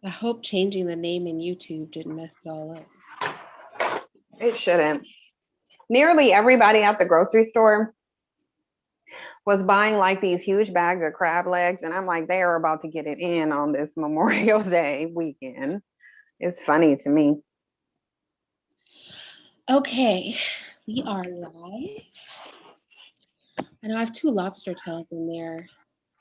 I hope changing the name in YouTube didn't mess it all up. It shouldn't. Nearly everybody at the grocery store was buying like these huge bags of crab legs, and I'm like, they are about to get it in on this Memorial Day weekend. It's funny to me. Okay, we are live. I know I have two lobster tails in there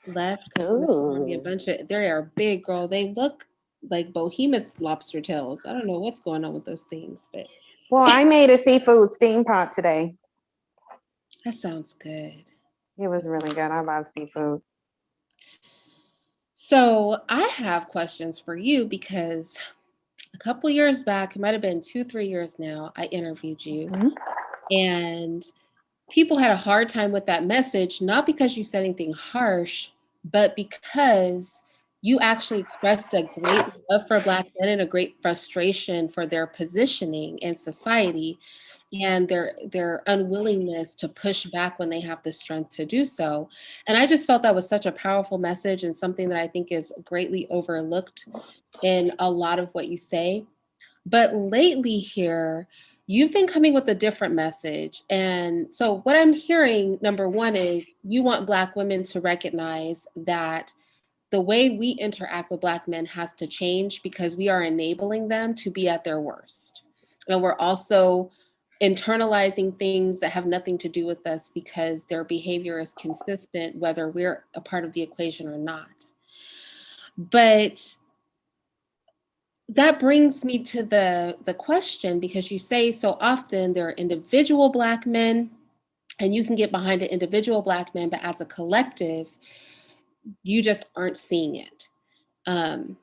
left because Miss brought me a Ooh. bunch of. They are big, girl. They look like behemoth lobster tails. I don't know what's going on with those things, but Well, I made a seafood steam pot today. that sounds good. It was really good. I love seafood. So I have questions for you because a couple years back, it might have been 2, 3 years now, I interviewed you, Mhm. and people had a hard time with that message, not because you said anything harsh, but because you actually expressed a great love for Black men and a great frustration for their positioning in society and their unwillingness to push back when they have the strength to do so. And I just felt that was such a powerful message and something that I think is greatly overlooked in a lot of what you say. But lately here, you've been coming with a different message. And so what I'm hearing, number one, is you want Black women to recognize that the way we interact with Black men has to change because we are enabling them to be at their worst. And we're also internalizing things that have nothing to do with us because their behavior is consistent, whether we're a part of the equation or not. But that brings me to the question, because you say so often there are individual Black men and you can get behind an individual Black man, but as a collective you just aren't seeing it. um,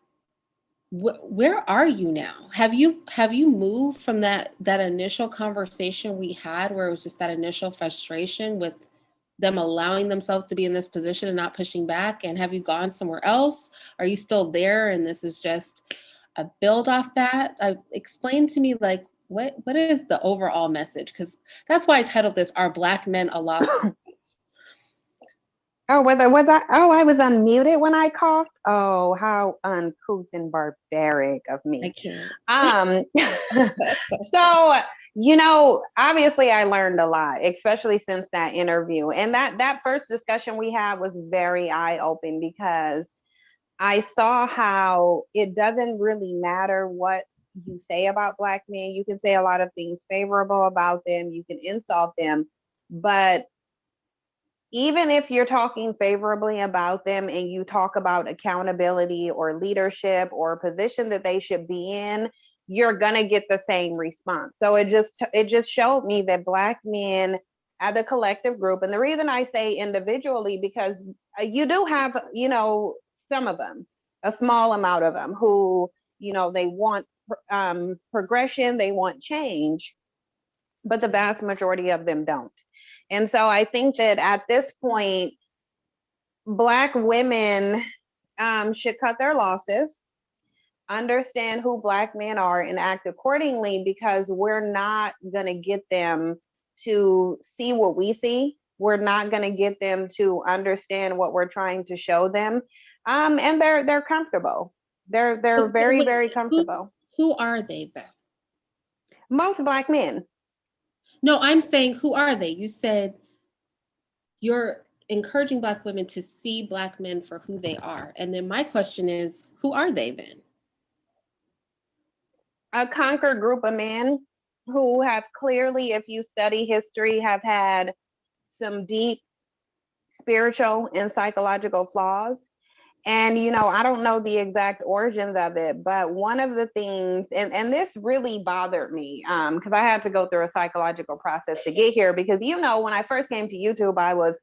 where are you now? Have you moved from that initial conversation we had where it was just that initial frustration with them allowing themselves to be in this position and not pushing back, and have you gone somewhere else? Are you still there and this is just a build off that? Explain to me, like, what is the overall message, because that's why I titled this "Are Black Men a Lost Cause?" Oh, whether was I? Oh, I was unmuted when I coughed. Oh, how uncouth and barbaric of I me. can't. Um, so obviously I learned a lot, especially since that interview, and that first discussion we had was very eye opening because I saw how it doesn't really matter what you say about Black men. You can say a lot of things favorable about them. You can insult them, but even if you're talking favorably about them and you talk about accountability or leadership or a position that they should be in, you're going to get the same response. So it just showed me that Black men as a collective group, and the reason I say individually because you do have some of them, a small amount of them who they want progression, they want change, but the vast majority of them don't. And so I think that at this point, Black women should cut their losses, understand who Black men are, and act accordingly because we're not going to get them to see what we see. We're not going to get them to understand what we're trying to show them. And they're comfortable. They're But very, wait, very comfortable. who are they though? Most Black men. No, I'm saying, who are they? You said you're encouraging Black women to see Black men for who they are. And then my question is, who are they then? A conquered group of men who have clearly, if you study history, have had some deep spiritual and psychological flaws. And I don't know the exact origins of it, but one of the things, and this really bothered me, because I had to go through a psychological process to get here. Because when I first came to YouTube, I was,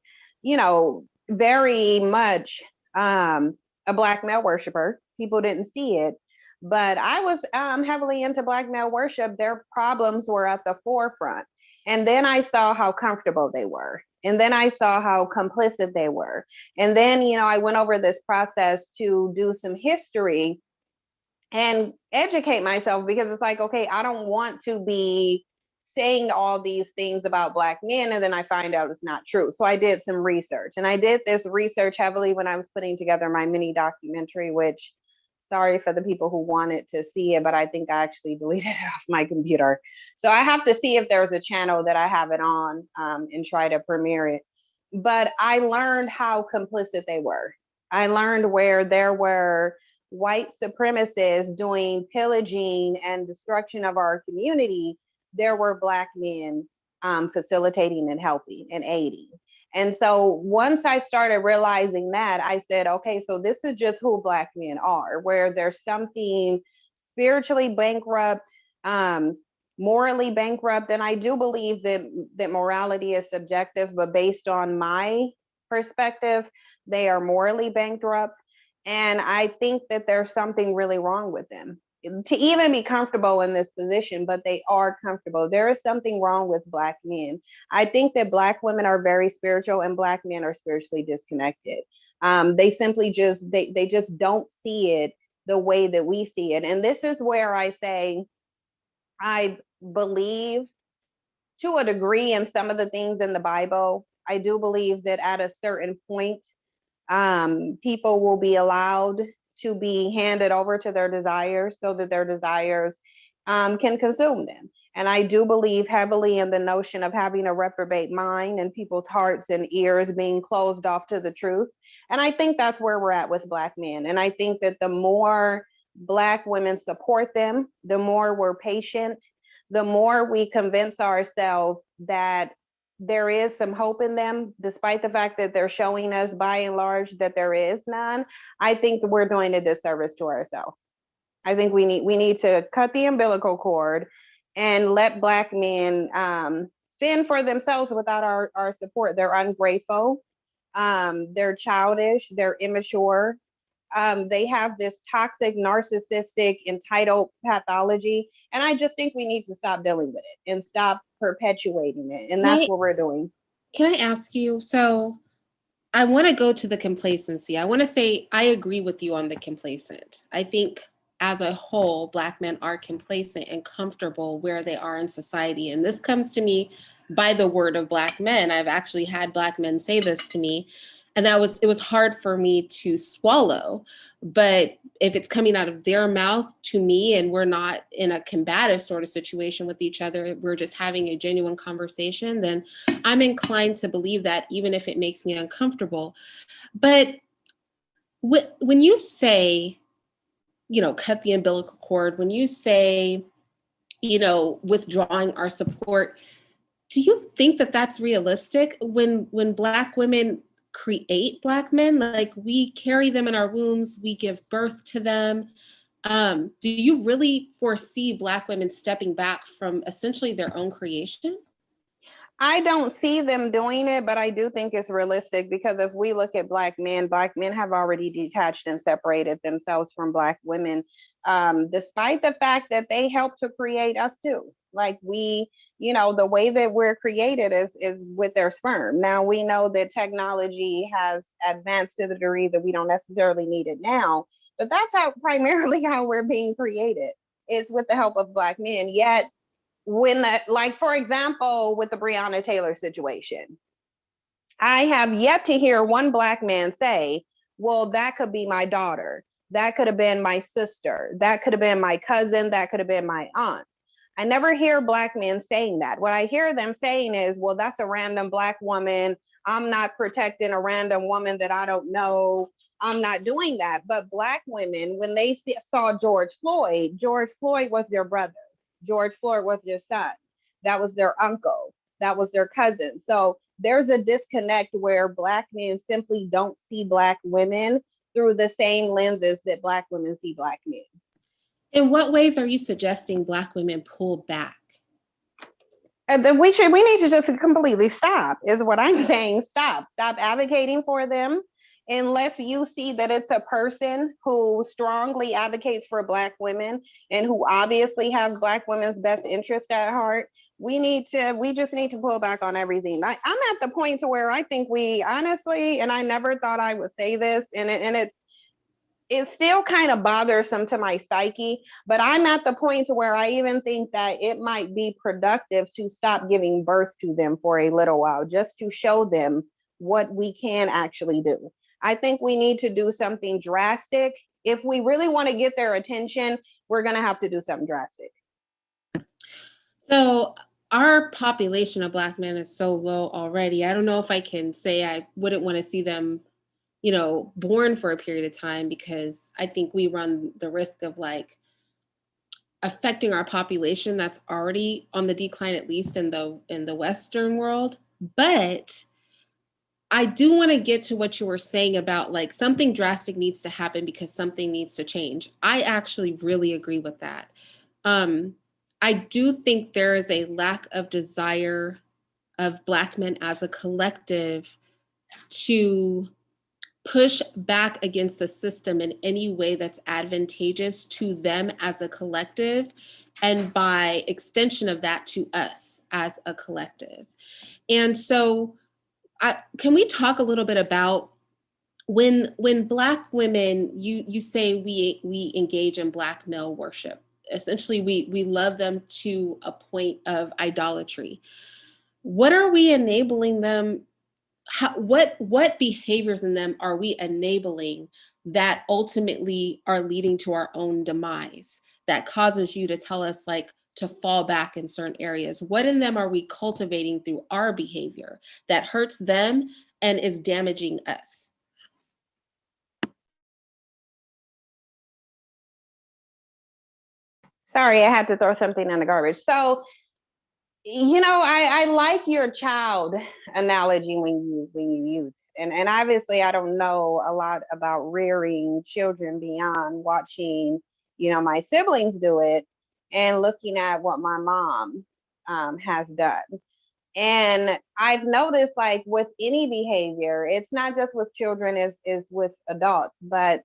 very much a Black male worshiper. People didn't see it, but I was heavily into Black male worship. Their problems were at the forefront, and then I saw how comfortable they were, and then I saw how complicit they were. And then, I went over this process to do some history and educate myself because it's like, okay, I don't want to be saying all these things about Black men and then I find out it's not true. So I did some research, and I did this research heavily when I was putting together my mini documentary, which Sorry for the people who wanted to see it, but I think I actually deleted it off my computer. So I have to see if there's a channel that I have it on, and try to premiere it. But I learned how complicit they were. I learned where there were white supremacists doing pillaging and destruction of our community. There were Black men facilitating and helping and aiding. And so once I started realizing that, I said, okay, so this is just who Black men are, where there's something spiritually bankrupt, morally bankrupt. And I do believe that morality is subjective, but based on my perspective, they are morally bankrupt. And I think that there's something really wrong with them to even be comfortable in this position, but they are comfortable. There is something wrong with Black men. I think that Black women are very spiritual and Black men are spiritually disconnected. They simply just, they just don't see it the way that we see it. And this is where I say, I believe to a degree in some of the things in the Bible. I do believe that at a certain point, people will be allowed to be handed over to their desires so that their desires can consume them. And I do believe heavily in the notion of having a reprobate mind and people's hearts and ears being closed off to the truth. And I think that's where we're at with Black men. And I think that the more Black women support them, the more we're patient, the more we convince ourselves that there is some hope in them, despite the fact that they're showing us by and large that there is none. I think that we're doing a disservice to ourselves. I think we need to cut the umbilical cord and let Black men fend for themselves without our support. They're ungrateful, they're childish, they're immature. They have this toxic, narcissistic, entitled pathology. And I just think we need to stop dealing with it and stop perpetuating it. And that's what we're doing. Can I ask you? So I want to go to the complacency. I want to say I agree with you on the complacent. I think as a whole, Black men are complacent and comfortable where they are in society. And this comes to me by the word of Black men. I've actually had Black men say this to me. And it was hard for me to swallow. But if it's coming out of their mouth to me and we're not in a combative sort of situation with each other, we're just having a genuine conversation, then I'm inclined to believe that, even if it makes me uncomfortable. But when you say, cut the umbilical cord, when you say, withdrawing our support, do you think that that's realistic when Black women create Black men? Like, we carry them in our wombs, we give birth to them. Do you really foresee Black women stepping back from essentially their own creation? I don't see them doing it, but I do think it's realistic, because if we look at Black men have already detached and separated themselves from Black women, despite the fact that they helped to create us too. Like, the way that we're created is with their sperm. Now we know that technology has advanced to the degree that we don't necessarily need it now, but that's primarily how we're being created, is with the help of Black men. Yet, for example, with the Breonna Taylor situation, I have yet to hear one Black man say, well, that could be my daughter, that could have been my sister, that could have been my cousin, that could have been my aunt. I never hear Black men saying that. What I hear them saying is, well, that's a random Black woman. I'm not protecting a random woman that I don't know. I'm not doing that. But Black women, when they saw George Floyd was their brother. George Floyd was their son. That was their uncle. That was their cousin. So there's a disconnect where Black men simply don't see Black women through the same lenses that Black women see Black men. In what ways are you suggesting Black women pull back? And then we need to just completely stop, is what I'm saying. Stop advocating for them, unless you see that it's a person who strongly advocates for Black women and who obviously have Black women's best interest at heart. We just need to pull back on everything. I'm at the point to where I think we honestly, and I never thought I would say this, and it's still kind of bothersome to my psyche, but I'm at the point to where I even think that it might be productive to stop giving birth to them for a little while, just to show them what we can actually do. I think we need to do something drastic if we really want to get their attention, we're going to have to do something drastic. So our population of Black men is so low already. I don't know if I can say I wouldn't want to see them, born for a period of time, because I think we run the risk of like affecting our population that's already on the decline, at least in the Western world. But I do want to get to what you were saying about like something drastic needs to happen because something needs to change. I actually really agree with that. I do think there is a lack of desire of Black men as a collective to push back against the system in any way that's advantageous to them as a collective, and by extension of that to us as a collective. And so can we talk a little bit about when Black women, you say we engage in Black male worship. Essentially, we love them to a point of idolatry. What are we enabling them? What behaviors in them are we enabling that ultimately are leading to our own demise, that causes you to tell us like to fall back in certain areas? What in them are we cultivating through our behavior that hurts them and is damaging us? Sorry, I had to throw something in the garbage. So, I like your child analogy when you use it. And obviously I don't know a lot about rearing children beyond watching, my siblings do it and looking at what my mom has done. And I've noticed, like with any behavior, it's not just with children, is with adults, but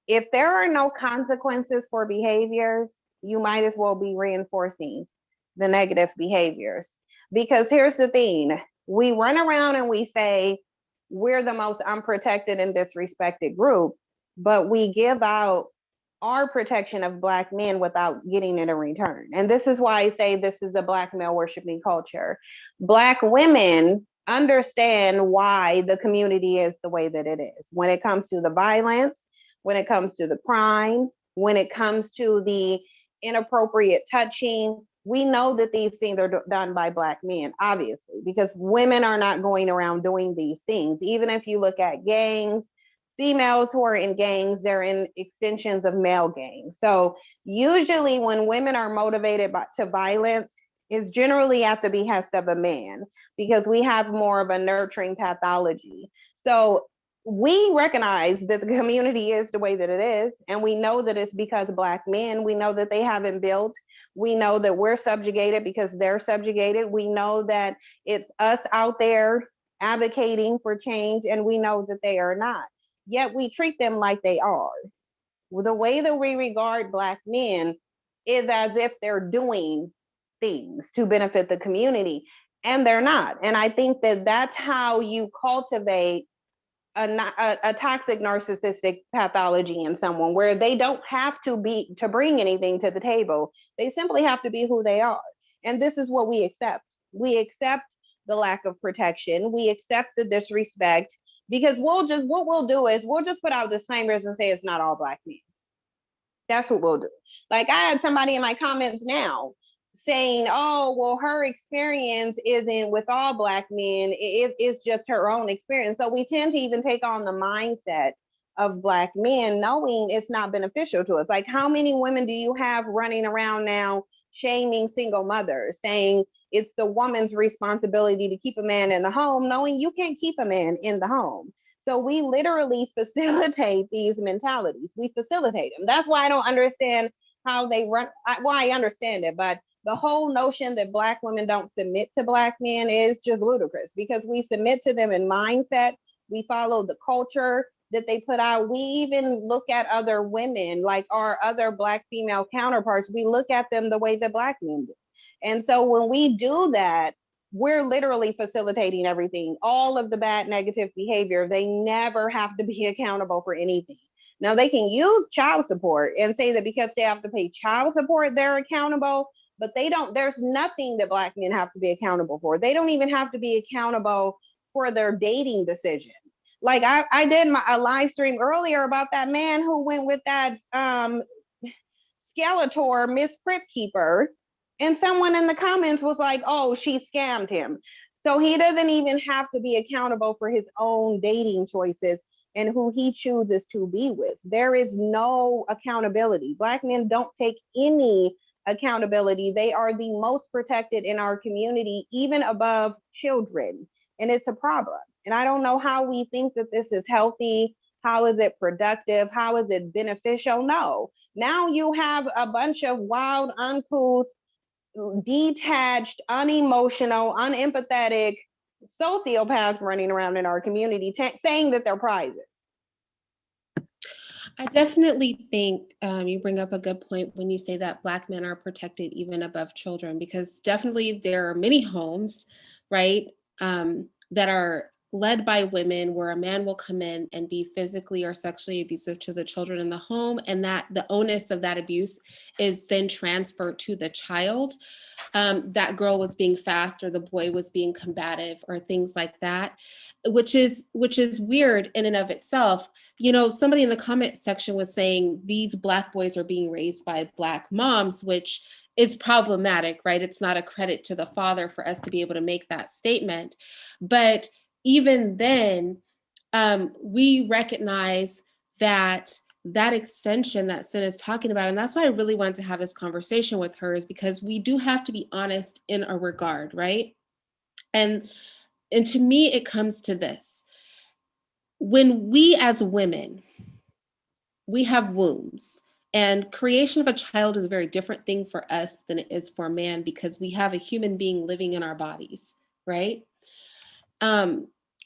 if there are no consequences for behaviors, you might as well be reinforcing the negative behaviors. Because here's the thing, we run around and we say we're the most unprotected and disrespected group, but we give out our protection of Black men without getting it in return. And this is why I say this is a Black male worshiping culture. Black women understand why the community is the way that it is when it comes to the violence, when it comes to the crime, when it comes to the inappropriate touching. We know that these things are done by Black men, obviously, because women are not going around doing these things. Even if you look at gangs, females who are in gangs, they're in extensions of male gangs. So usually when women are motivated to violence, is generally at the behest of a man, because we have more of a nurturing pathology. So we recognize that the community is the way that it is, and we know that it's because Black men, we know that they haven't built, we know that we're subjugated because they're subjugated, we know that it's us out there advocating for change, and we know that they are not. Yet we treat them like they are. The way that we regard Black men is as if they're doing things to benefit the community, and they're not. And I think that that's how you cultivate a toxic narcissistic pathology in someone, where they don't have to bring anything to the table. They simply have to be who they are. And this is what we accept. We accept the lack of protection. We accept the disrespect, because what we'll do is we'll just put out disclaimers and say it's not all Black men. That's what we'll do. Like I had somebody in my comments now saying, oh, well, her experience isn't with all Black men. It's just her own experience. So we tend to even take on the mindset of Black men, knowing it's not beneficial to us. Like, how many women do you have running around now shaming single mothers, saying it's the woman's responsibility to keep a man in the home, knowing you can't keep a man in the home? So we literally facilitate these mentalities. We facilitate them. That's why I don't understand how they run. I understand it, but the whole notion that Black women don't submit to Black men is just ludicrous, because we submit to them in mindset. We follow the culture that they put out. We even look at other women, like our other Black female counterparts. We look at them the way that Black men do. And so when we do that, we're literally facilitating everything, all of the bad negative behavior. They never have to be accountable for anything. Now, they can use child support and say that because they have to pay child support, they're accountable, but they don't. There's nothing that Black men have to be accountable for. They don't even have to be accountable for their dating decisions. Like I did a live stream earlier about that man who went with that Skeletor, Miss Crypt Keeper, and someone in the comments was like, "Oh, she scammed him." So he doesn't even have to be accountable for his own dating choices and who he chooses to be with. There is no accountability. Black men don't take any accountability. They are the most protected in our community, even above children. And it's a problem. And I don't know how we think that this is healthy. How is it productive? How is it beneficial? No. Now you have a bunch of wild, uncouth, detached, unemotional, unempathetic sociopaths running around in our community saying that they're prizes. I definitely think you bring up a good point when you say that Black men are protected even above children, because definitely there are many homes, right, that are led by women where a man will come in and be physically or sexually abusive to the children in the home, and that the onus of that abuse is then transferred to the child. That girl was being fast or the boy was being combative or things like that, which is weird in and of itself. You know, somebody in the comment section was saying these Black boys are being raised by Black moms, which is problematic, right? It's not a credit to the father for us to be able to make that statement. But even then, we recognize that that extension that Sin is talking about, and that's why I really wanted to have this conversation with her, is because we do have to be honest in a regard, right? And to me, it comes to this. When we as women, we have wombs, and creation of a child is a very different thing for us than it is for a man, because we have a human being living in our bodies, right?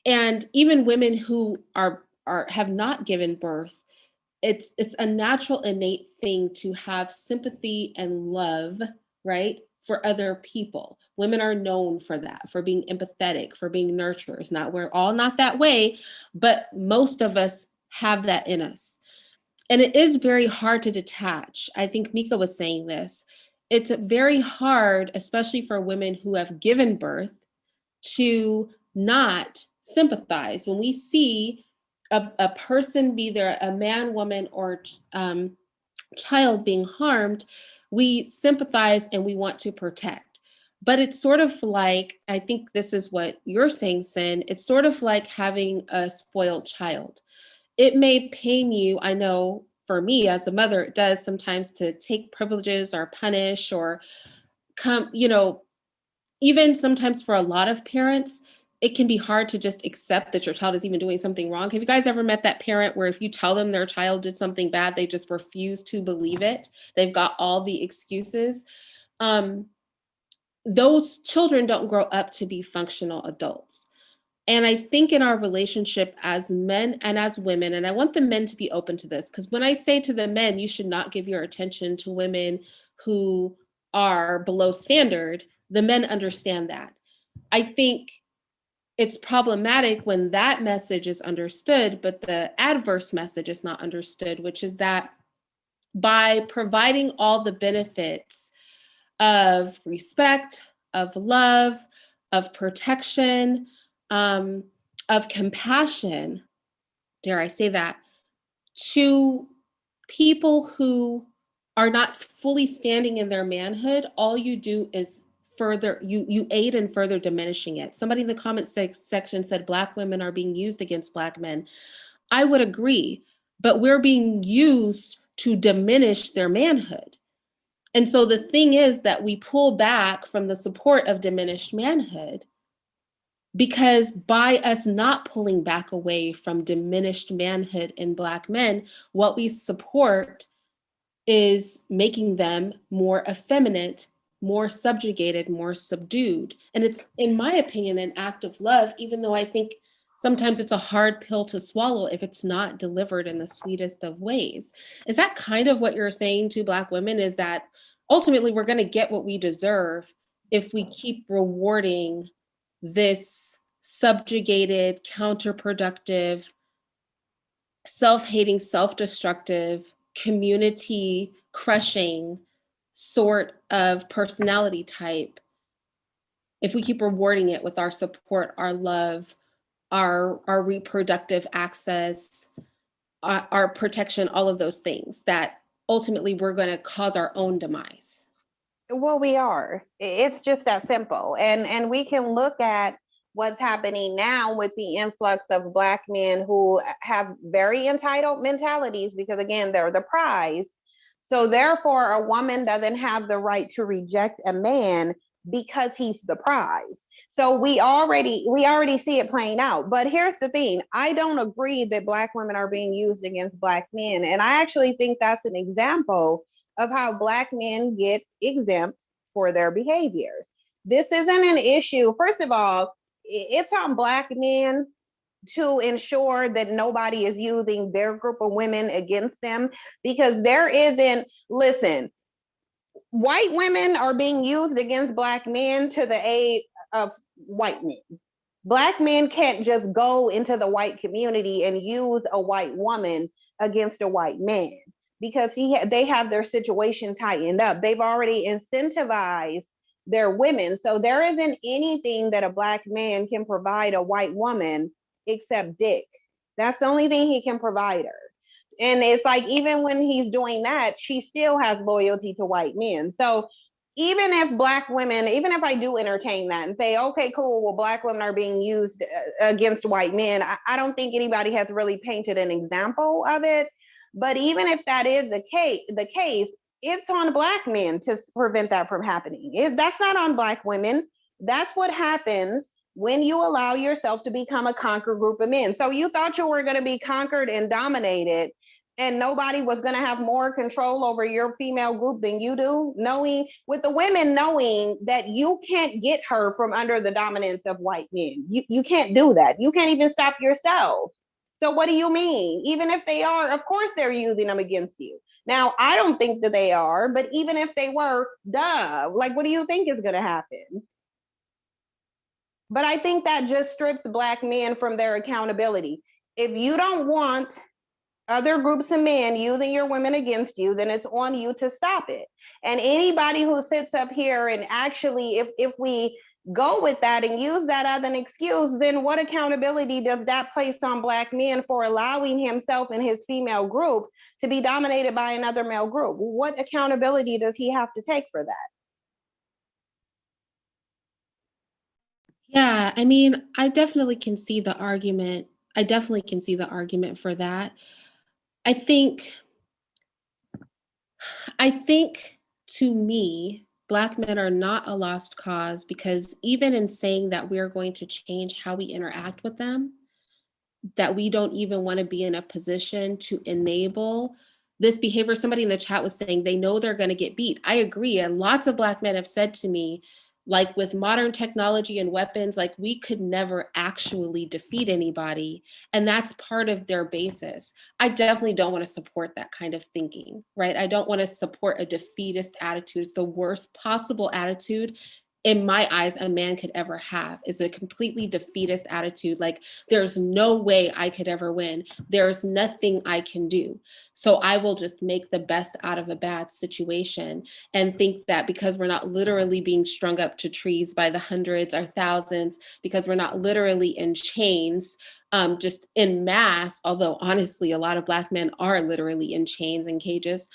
And even women who are have not given birth, it's a natural innate thing to have sympathy and love, right, for other people. Women are known for that, for being empathetic, for being nurturers. Not, we're all not that way, but most of us have that in us. And it is very hard to detach. I think Mika was saying this. It's very hard, especially for women who have given birth, to not sympathize when we see a person, be there a man, woman, or child being harmed. We sympathize and we want to protect. But it's sort of like, I think this is what you're saying, Sin, it's sort of like having a spoiled child. It may pain you, I know for me as a mother, it does sometimes, to take privileges or punish or come, even sometimes for a lot of parents, it can be hard to just accept that your child is even doing something wrong. Have you guys ever met that parent where if you tell them their child did something bad, they just refuse to believe it? They've got all the excuses. Those children don't grow up to be functional adults. And I think in our relationship as men and as women, and I want the men to be open to this, because when I say to the men, you should not give your attention to women who are below standard, the men understand that. I think it's problematic when that message is understood, but the adverse message is not understood, which is that by providing all the benefits of respect, of love, of protection, of compassion, dare I say that, to people who are not fully standing in their manhood, all you do is further, you aid in further diminishing it. Somebody in the comment section said Black women are being used against Black men. I would agree, but we're being used to diminish their manhood. And so the thing is that we pull back from the support of diminished manhood, because by us not pulling back away from diminished manhood in Black men, what we support is making them more effeminate, more subjugated, more subdued. And it's, in my opinion, an act of love, even though I think sometimes it's a hard pill to swallow if it's not delivered in the sweetest of ways. Is that kind of what you're saying to Black women, is that ultimately we're going to get what we deserve if we keep rewarding this subjugated, counterproductive, self-hating, self-destructive, community crushing sort of personality type, if we keep rewarding it with our support, our love, our reproductive access, our protection, all of those things that ultimately we're going to cause our own demise. Well, we are. It's just that simple. And we can look at what's happening now with the influx of Black men who have very entitled mentalities because again, they're the prize. So therefore, a woman doesn't have the right to reject a man because he's the prize. So we already see it playing out. But here's the thing, I don't agree that Black women are being used against Black men. And I actually think that's an example of how Black men get exempt for their behaviors. This isn't an issue. First of all, it's on Black men to ensure that nobody is using their group of women against them because there isn't, listen, white women are being used against Black men to the aid of white men. Black men can't just go into the white community and use a white woman against a white man because they have their situation tightened up. They've already incentivized their women. So there isn't anything that a Black man can provide a white woman except dick. That's the only thing he can provide her. And it's like, even when he's doing that, she still has loyalty to white men. So even if Black women, even if I do entertain that and say, okay, cool, well, Black women are being used against white men, I don't think anybody has really painted an example of it. But even if that is the case, it's on Black men to prevent that from happening. That's not on Black women. That's what happens when you allow yourself to become a conquered group of men. So you thought you were going to be conquered and dominated, and nobody was going to have more control over your female group than you do, knowing with the women knowing that you can't get her from under the dominance of white men. You can't do that. You can't even stop yourself. So what do you mean? Even if they are, of course they're using them against you. Now, I don't think that they are, but even if they were, duh, like what do you think is going to happen? But I think that just strips Black men from their accountability. If you don't want other groups of men using your women against you, then it's on you to stop it. And anybody who sits up here and actually, if we go with that and use that as an excuse, then what accountability does that place on Black men for allowing himself and his female group to be dominated by another male group? What accountability does he have to take for that? Yeah, I mean, I definitely can see the argument. I definitely can see the argument for that. I think I think to me, Black men are not a lost cause because even in saying that we're going to change how we interact with them, that we don't even want to be in a position to enable this behavior. Somebody in the chat was saying they know they're going to get beat. I agree. And lots of Black men have said to me, like with modern technology and weapons, like we could never actually defeat anybody. And that's part of their basis. I definitely don't want to support that kind of thinking, right? I don't want to support a defeatist attitude. It's the worst possible attitude in my eyes a man could ever have. Is a completely defeatist attitude. Like there's no way I could ever win. There's nothing I can do. So I will just make the best out of a bad situation and think that because we're not literally being strung up to trees by the hundreds or thousands, because we're not literally in chains, just in mass, although honestly, a lot of Black men are literally in chains and cages,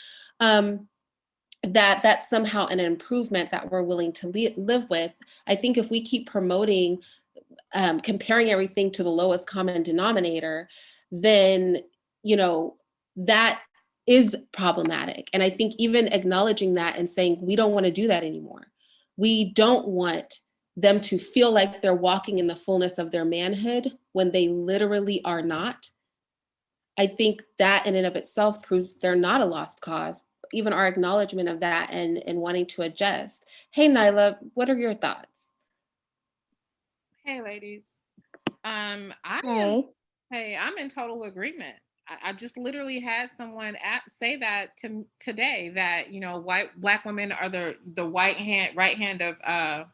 that that's somehow an improvement that we're willing to live with. I think if we keep promoting comparing everything to the lowest common denominator, then that is problematic. And I think even acknowledging that and saying we don't want to do that anymore. We don't want them to feel like they're walking in the fullness of their manhood when they literally are not. I think that in and of itself proves they're not a lost cause. Even our acknowledgement of that and wanting to adjust. Hey, Nyla, what are your thoughts? Hey, ladies. I'm in total agreement. I just literally had someone say that to today that Black women are the right hand of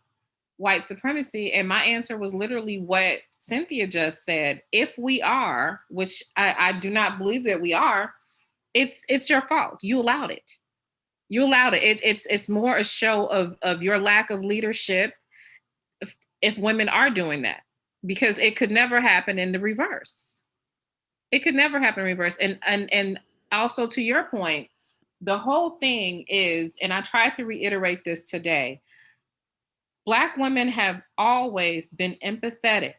white supremacy, and my answer was literally what Cynthia just said. If we are, which I do not believe that we are, it's your fault. You allowed it. You allowed it. It's more a show of your lack of leadership if women are doing that. because it could never happen in the reverse. It could never happen in reverse. And also, to your point, the whole thing is, and I tried to reiterate this today, Black women have always been empathetic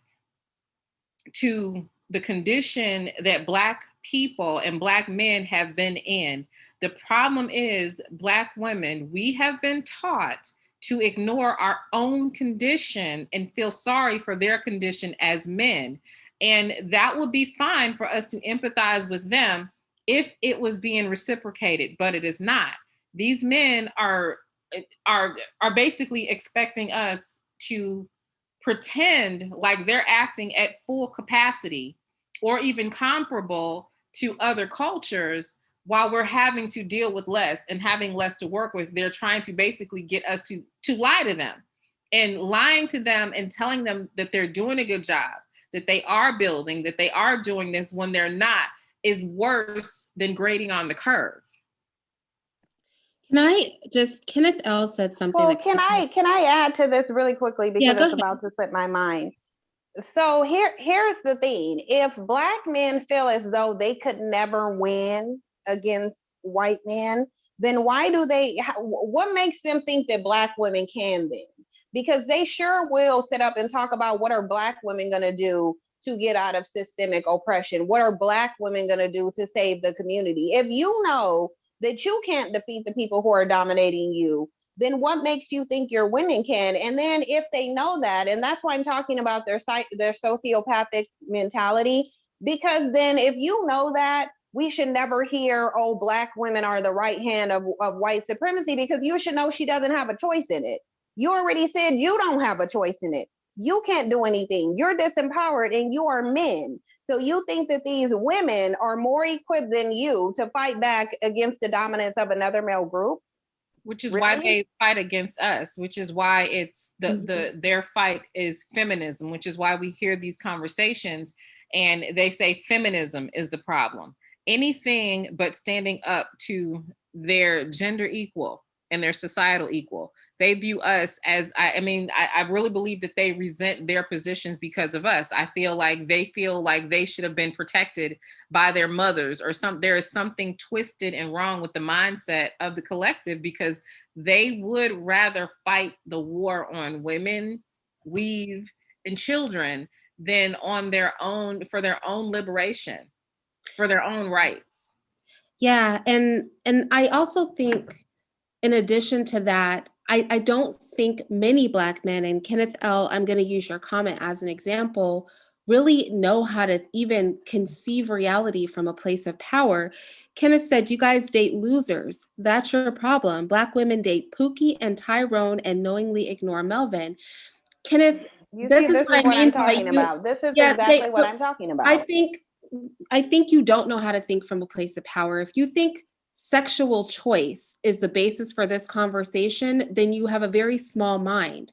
to the condition that Black people and Black men have been in. The problem is, Black women, we have been taught to ignore our own condition and feel sorry for their condition as men. And that would be fine for us to empathize with them if it was being reciprocated, but it is not. These men are basically expecting us to pretend like they're acting at full capacity or even comparable to other cultures while we're having to deal with less and having less to work with. They're trying to basically get us to lie to them, and lying to them and telling them that they're doing a good job, that they are building, that they are doing this when they're not, is worse than grading on the curve. Kenneth L said something. Well, can I add to this really quickly, because it's about to slip my mind. So here's the thing. If Black men feel as though they could never win against white men, then what makes them think that Black women can then? Because they sure will sit up and talk about what are Black women going to do to get out of systemic oppression? What are Black women going to do to save the community? If you know that you can't defeat the people who are dominating you, then what makes you think your women can? And then if they know that, and that's why I'm talking about their sociopathic mentality, because then if you know that, we should never hear, oh, Black women are the right hand of white supremacy, because you should know she doesn't have a choice in it. You already said you don't have a choice in it. You can't do anything. You're disempowered and you are men. So you think that these women are more equipped than you to fight back against the dominance of another male group? Which is why they fight against us, which is why it's their fight is feminism, which is why we hear these conversations and they say feminism is the problem. Anything but standing up to their gender equal and their societal equal. They view us as, I really believe that they resent their positions because of us. I feel like they should have been protected by their mothers or there is something twisted and wrong with the mindset of the collective, because they would rather fight the war on women, weave, and children than on for their own liberation, for their own rights. Yeah, and I also think, in addition to that, I don't think many Black men, and Kenneth L., I'm going to use your comment as an example, really know how to even conceive reality from a place of power. Kenneth said, you guys date losers. That's your problem. Black women date Pookie and Tyrone and knowingly ignore Melvin. Kenneth, this is what I'm talking about. This is exactly what I'm talking about. I think you don't know how to think from a place of power. If you think sexual choice is the basis for this conversation, then you have a very small mind.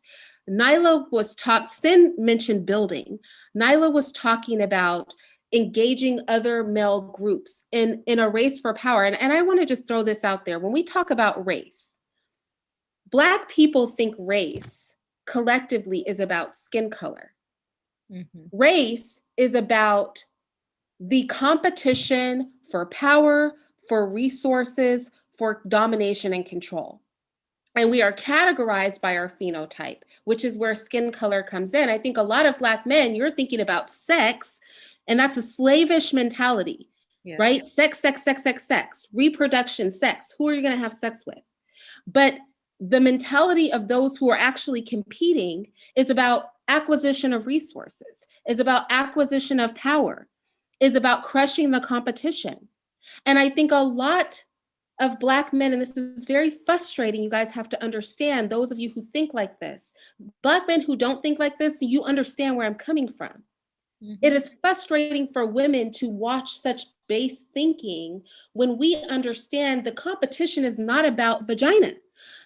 Sin mentioned building. Nyla was talking about engaging other male groups in a race for power. And I want to just throw this out there. When we talk about race, Black people think race collectively is about skin color. Mm-hmm. Race is about the competition for power, for resources, for domination and control. And we are categorized by our phenotype, which is where skin color comes in. I think a lot of Black men, you're thinking about sex, and that's a slavish mentality, right? Sex, reproduction, sex. Who are you going to have sex with? But the mentality of those who are actually competing is about acquisition of resources, is about acquisition of power, is about crushing the competition. And I think a lot of Black men, and this is very frustrating, you guys have to understand, those of you who think like this, Black men who don't think like this, you understand where I'm coming from. Mm-hmm. It is frustrating for women to watch such base thinking when we understand the competition is not about vagina.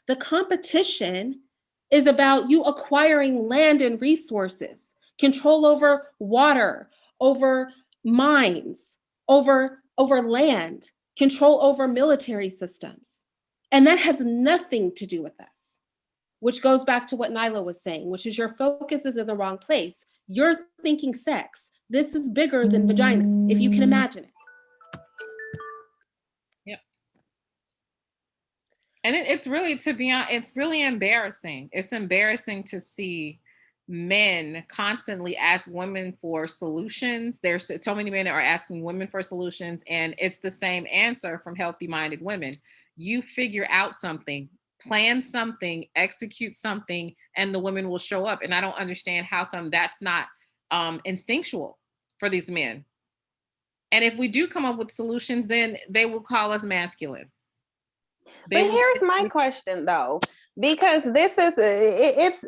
The competition is about you acquiring land and resources, control over water, over mines, over land, control over military systems. And that has nothing to do with us. which goes back to what Nyla was saying, which is your focus is in the wrong place. You're thinking sex. This is bigger than vagina, if you can imagine it. Yep. And it's really, to be honest, it's really embarrassing. It's embarrassing to see men constantly ask women for solutions. There's so many men that are asking women for solutions, and it's the same answer from healthy-minded women. You figure out something, plan something, execute something, and the women will show up. And I don't understand how come that's not instinctual for these men. And if we do come up with solutions, then they will call us masculine. But here's my question though, because this is, it's,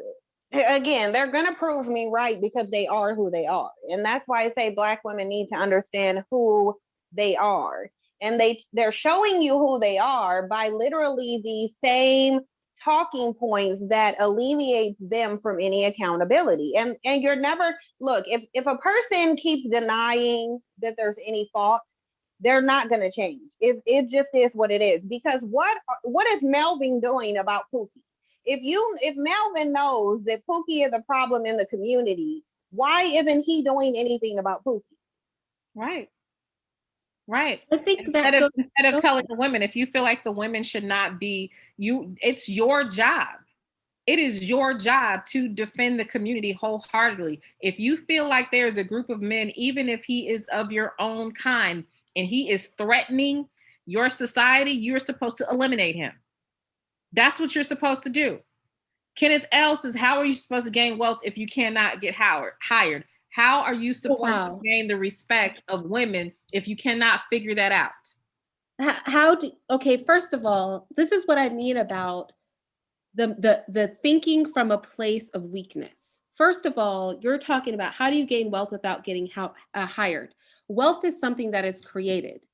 again, they're going to prove me right because they are who they are. And that's why I say Black women need to understand who they are. And they're showing you who they are by literally the same talking points that alleviates them from any accountability. And you're never, look, if a person keeps denying that there's any fault, they're not going to change. It just is what it is. Because what is Melvin doing about Pookie? If Melvin knows that Pookie is a problem in the community, why isn't he doing anything about Pookie? Right. Right. I think instead of telling the women, if you feel like the women should not be, it's your job. It is your job to defend the community wholeheartedly. If you feel like there's a group of men, even if he is of your own kind, and he is threatening your society, you're supposed to eliminate him. That's what you're supposed to do. Kenneth L says, how are you supposed to gain wealth if you cannot get hired? How are you supposed to gain the respect of women if you cannot figure that out? Okay, first of all, this is what I mean about the thinking from a place of weakness. First of all, you're talking about how do you gain wealth without getting hired? Wealth is something that is created.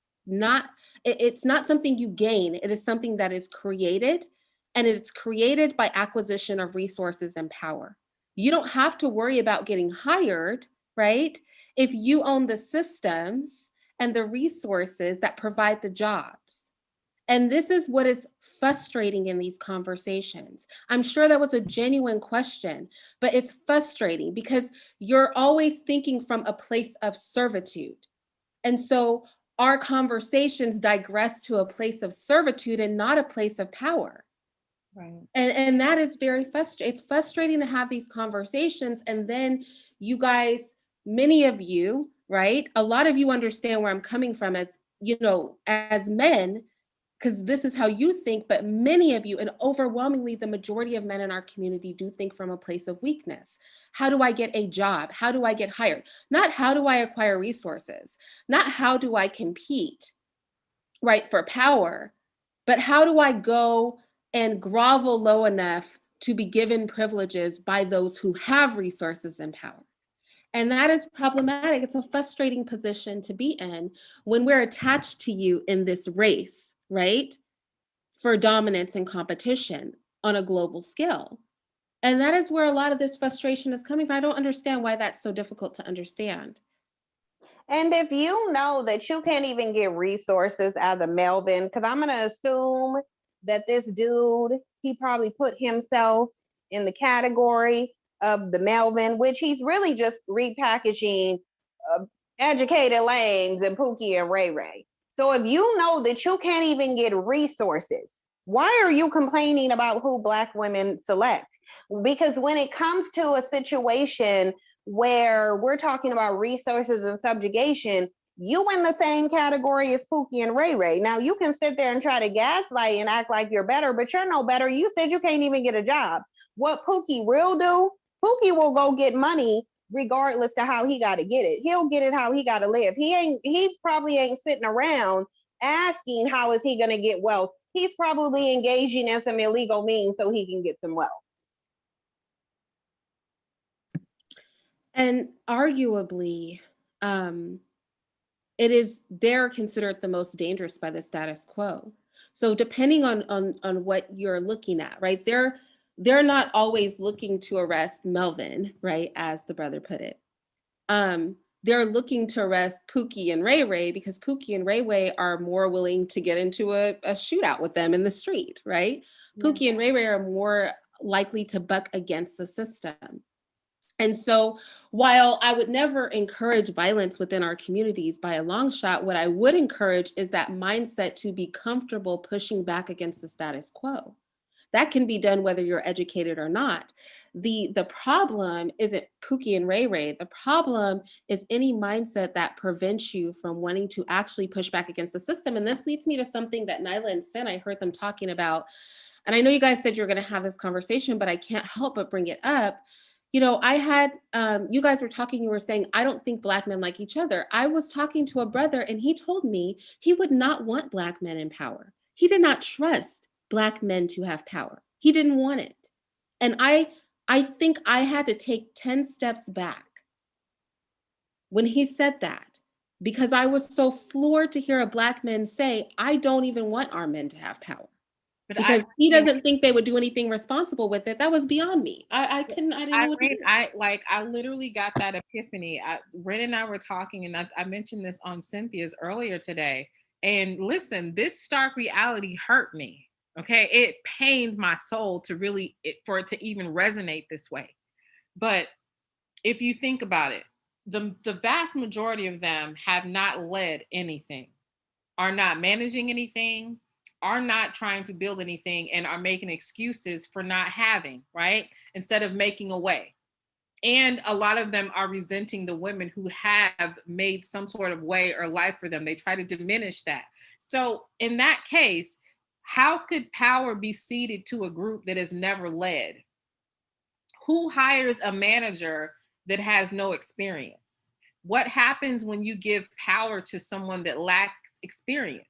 It's not something you gain. It is something that is created, and it's created by acquisition of resources and power. You don't have to worry about getting hired, right? If you own the systems and the resources that provide the jobs. And this is what is frustrating in these conversations. I'm sure that was a genuine question, but it's frustrating because you're always thinking from a place of servitude. And so our conversations digress to a place of servitude and not a place of power. Right. And that is very frustrating. It's frustrating to have these conversations. And then you guys, many of you, right? A lot of you understand where I'm coming from as, as men, because this is how you think, but many of you, and overwhelmingly the majority of men in our community, do think from a place of weakness. How do I get a job? How do I get hired? Not how do I acquire resources? Not how do I compete, right, for power, but how do I go and grovel low enough to be given privileges by those who have resources and power? And that is problematic. It's a frustrating position to be in when we're attached to you in this race, right, for dominance and competition on a global scale. And that is where a lot of this frustration is coming from. I don't understand why that's so difficult to understand. And if you know that you can't even get resources out of Melvin, because I'm going to assume that this dude, he probably put himself in the category of the Melvin, which he's really just repackaging Educated Lanes and Pookie and Ray Ray. So if you know that you can't even get resources, why are you complaining about who Black women select? Because when it comes to a situation where we're talking about resources and subjugation, you in the same category as Pookie and Ray Ray. Now you can sit there and try to gaslight and act like you're better, but you're no better. You said you can't even get a job. What Pookie will do, Pookie will go get money regardless to how he got to get it. He'll get it how he got to live. He probably ain't sitting around asking how is he going to get wealth. He's probably engaging in some illegal means so he can get some wealth. And arguably, they're considered the most dangerous by the status quo. So depending on what you're looking at, right, they're not always looking to arrest Melvin, right, as the brother put it. They're looking to arrest Pookie and Ray Ray because Pookie and Ray Ray are more willing to get into a shootout with them in the street, right? Yeah. Pookie and Ray Ray are more likely to buck against the system. And so while I would never encourage violence within our communities by a long shot, what I would encourage is that mindset to be comfortable pushing back against the status quo. That can be done whether you're educated or not. The problem isn't Pookie and Ray Ray. The problem is any mindset that prevents you from wanting to actually push back against the system. And this leads me to something that Nyla and Sin, I heard them talking about. And I know you guys said you're going to have this conversation, but I can't help but bring it up. You know, I had, you guys were talking, you were saying, I don't think Black men like each other. I was talking to a brother and he told me he would not want Black men in power. He did not trust Black men to have power. He didn't want it. And I think I had to take 10 steps back when he said that, because I was so floored to hear a Black man say, I don't even want our men to have power. But because he doesn't think they would do anything responsible with it. That was beyond me. I didn't know what to do. I literally got that epiphany. Ren and I were talking, and I mentioned this on Cynthia's earlier today. And listen, this stark reality hurt me. Okay, it pained my soul for it to even resonate this way. But if you think about it, the vast majority of them have not led anything, are not managing anything, are not trying to build anything, and are making excuses for not having, right? Instead of making a way. And a lot of them are resenting the women who have made some sort of way or life for them. They try to diminish that. So in that case, how could power be ceded to a group that has never led? Who hires a manager that has no experience? What happens when you give power to someone that lacks experience?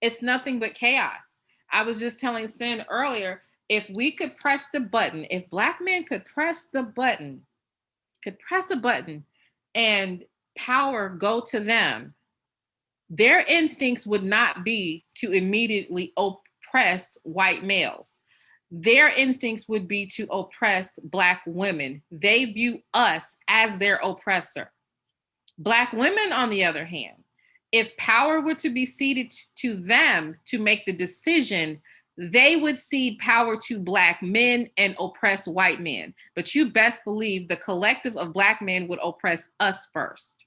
It's nothing but chaos. I was just telling Sin earlier, if we could press the button, if Black men could press a button and power go to them, their instincts would not be to immediately oppress white males. Their instincts would be to oppress Black women. They view us as their oppressor. Black women, on the other hand, if power were to be ceded to them to make the decision, they would cede power to Black men and oppress white men. But you best believe the collective of Black men would oppress us first.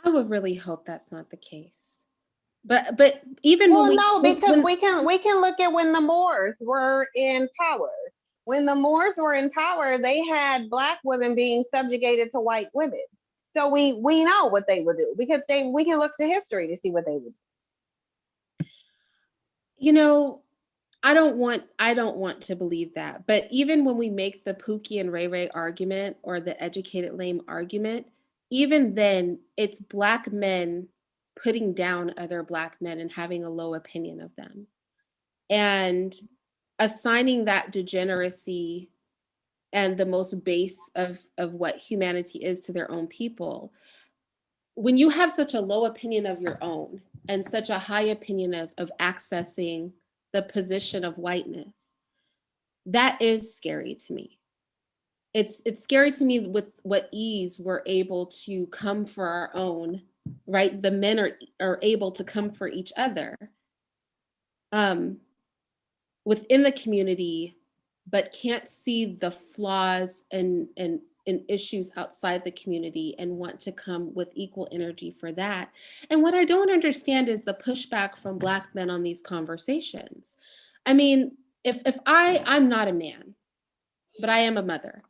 I would really hope that's not the case. But even because we can look at when the Moors were in power. When the Moors were in power, they had Black women being subjugated to white women. So we know what they would do, because we can look to history to see what they would do. You know, I don't want to believe that. But even when we make the Pookie and Ray Ray argument or the educated lame argument, even then it's Black men putting down other Black men and having a low opinion of them and assigning that degeneracy and the most base of what humanity is to their own people. When you have such a low opinion of your own and such a high opinion of accessing the position of whiteness, that is scary to me. It's scary to me with what ease we're able to come for our own, right? The men are able to come for each other within the community, but can't see the flaws and issues outside the community and want to come with equal energy for that. And what I don't understand is the pushback from Black men on these conversations. I mean, if I'm not a man, but I am a mother.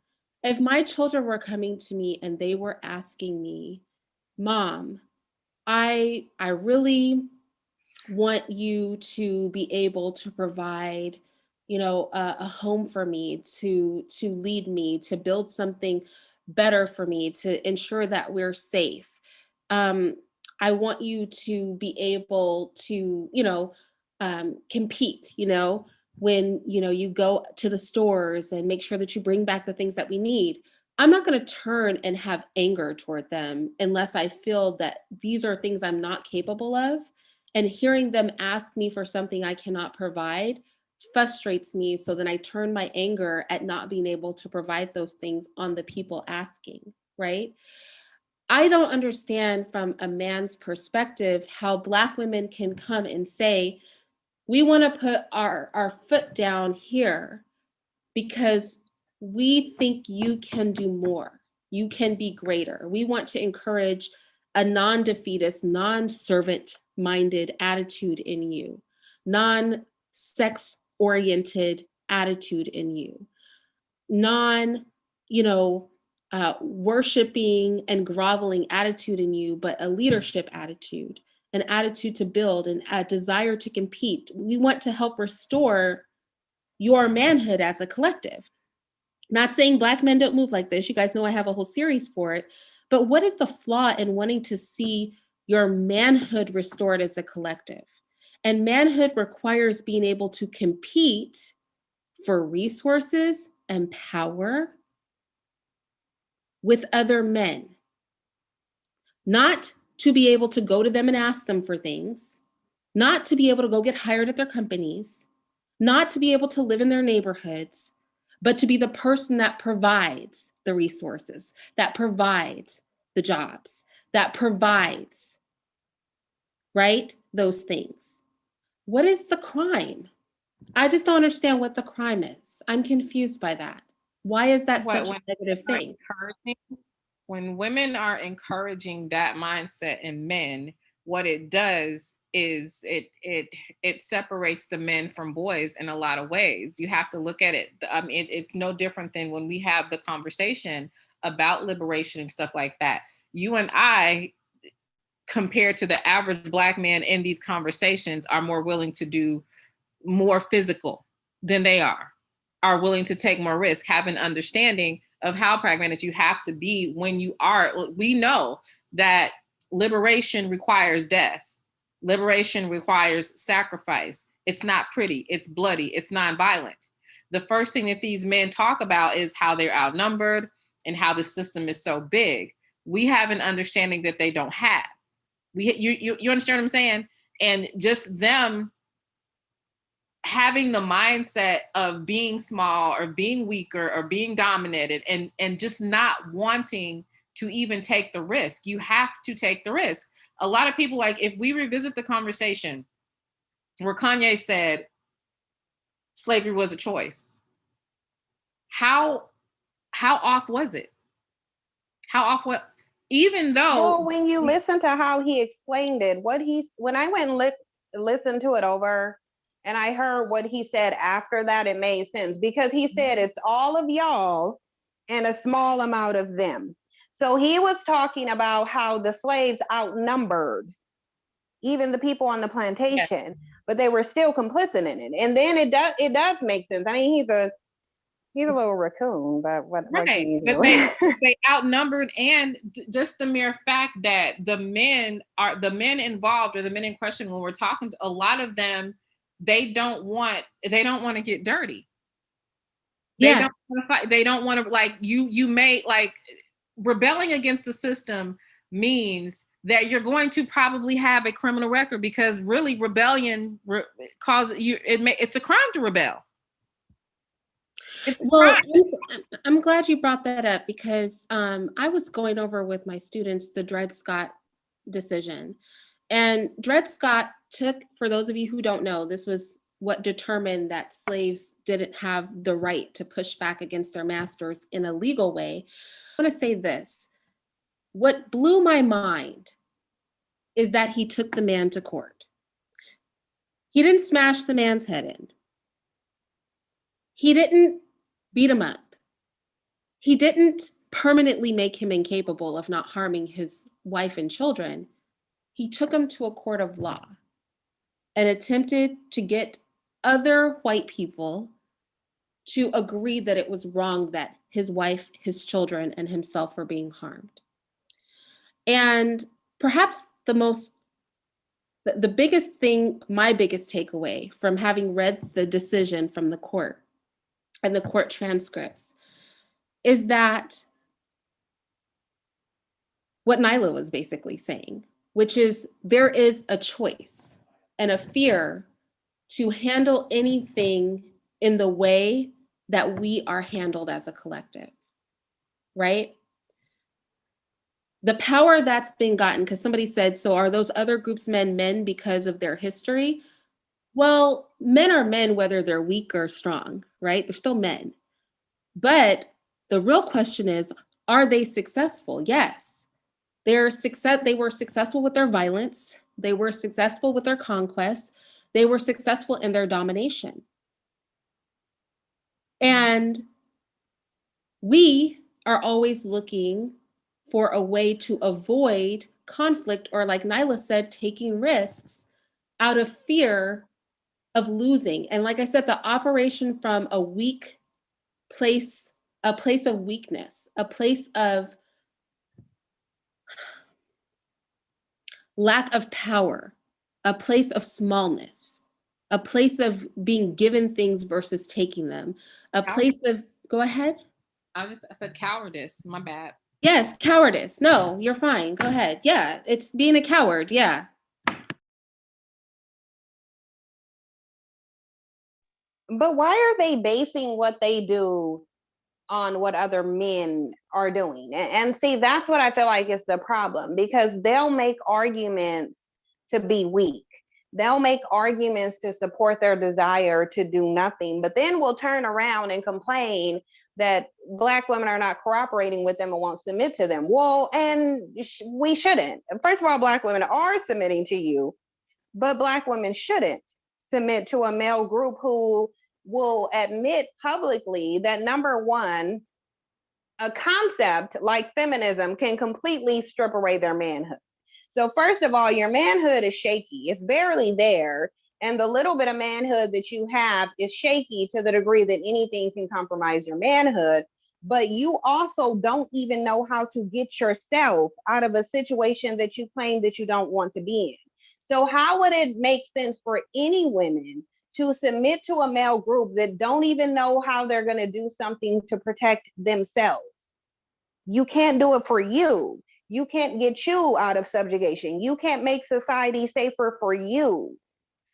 If my children were coming to me and they were asking me, Mom, I really want you to be able to provide, you know, a home for me, to lead me, to build something better for me, to ensure that we're safe. I want you to be able to, you know, compete, you know, when, you know, you go to the stores and make sure that you bring back the things that we need. I'm not going to turn and have anger toward them unless I feel that these are things I'm not capable of. And hearing them ask me for something I cannot provide frustrates me. So then I turn my anger at not being able to provide those things on the people asking, right? I don't understand from a man's perspective how Black women can come and say, We want to put our foot down here because we think you can do more. You can be greater. We want to encourage a non-defeatist, non-servant-minded attitude in you, non-sex-oriented attitude in you, non, worshiping and groveling attitude in you, but a leadership attitude, an attitude to build, and a desire to compete. We want to help restore your manhood as a collective. Not saying Black men don't move like this. You guys know I have a whole series for it. But what is the flaw in wanting to see your manhood restored as a collective? And manhood requires being able to compete for resources and power with other men. Not to be able to go to them and ask them for things, not to be able to go get hired at their companies, not to be able to live in their neighborhoods, but to be the person that provides the resources, that provides the jobs, that provides, right? Those things. What is the crime? I just don't understand what the crime is. I'm confused by that. Why is that such a negative thing? When women are encouraging that mindset in men, what it does is it separates the men from boys in a lot of ways. You have to look at it. It's no different than when we have the conversation about liberation and stuff like that. You and I, compared to the average Black man in these conversations, are more willing to do more physical than they are willing to take more risk, have an understanding of how pragmatic you have to be when you are. We know that liberation requires death. Liberation requires sacrifice. It's not pretty, it's bloody, it's nonviolent. The first thing that these men talk about is how they're outnumbered and how the system is so big. We have an understanding that they don't have. You understand what I'm saying? And just them having the mindset of being small or being weaker or being dominated and just not wanting to even take the risk. You have to take the risk. A lot of people, like, if we revisit the conversation where Kanye said slavery was a choice, how off was it? How off what? Even though, well, when you listen to how he explained it, when I went and listened to it over, and I heard what he said after that, it made sense, because he said it's all of y'all and a small amount of them. So he was talking about how the slaves outnumbered even the people on the plantation, yes, but they were still complicit in it. And then it does make sense. I mean, he's a little raccoon, but what can you do? But they outnumbered, and just the mere fact that the men involved, or the men in question, when we're talking to a lot of them, they don't want to get dirty. They don't want to fight. They don't want to, like, you may, like, rebelling against the system means that you're going to probably have a criminal record, because really rebellion it's a crime to rebel. Well, I'm glad you brought that up, because I was going over with my students the Dred Scott decision. And Dred Scott took, for those of you who don't know, this was what determined that slaves didn't have the right to push back against their masters in a legal way. I want to say this. What blew my mind is that he took the man to court. He didn't smash the man's head in. He didn't beat him up. He didn't permanently make him incapable of not harming his wife and children. He took him to a court of law and attempted to get other white people to agree that it was wrong that his wife, his children, and himself were being harmed. And perhaps the biggest thing, my biggest takeaway from having read the decision from the court and the court transcripts, is that what Nyla was basically saying, which is there is a choice and a fear to handle anything in the way that we are handled as a collective, right? The power that's been gotten, because somebody said, so are those other groups men because of their history? Well, men are men, whether they're weak or strong, right? They're still men. But the real question is, are they successful? Yes. They were successful with their violence. They were successful with their conquest. They were successful in their domination. And we are always looking for a way to avoid conflict, or like Nyla said, taking risks out of fear of losing. And like I said, the operation from a weak place, a place of weakness, a place of lack of power, a place of smallness, a place of being given things versus taking them, a place of, go ahead. I said cowardice, my bad. Yes, cowardice. No, you're fine. Go ahead. Yeah, it's being a coward. Yeah. But why are they basing what they do on what other men are doing? And see, that's what I feel like is the problem, because they'll make arguments to be weak. They'll make arguments to support their desire to do nothing, but then we'll turn around and complain that Black women are not cooperating with them and won't submit to them. Well, and we shouldn't. First of all, Black women are submitting to you, but Black women shouldn't submit to a male group who will admit publicly that, number one, a concept like feminism can completely strip away their manhood. So first of all, your manhood is shaky. It's barely there. And the little bit of manhood that you have is shaky to the degree that anything can compromise your manhood. But you also don't even know how to get yourself out of a situation that you claim that you don't want to be in. So how would it make sense for any women to submit to a male group that don't even know how they're going to do something to protect themselves? You can't do it for you. You can't get you out of subjugation. You can't make society safer for you.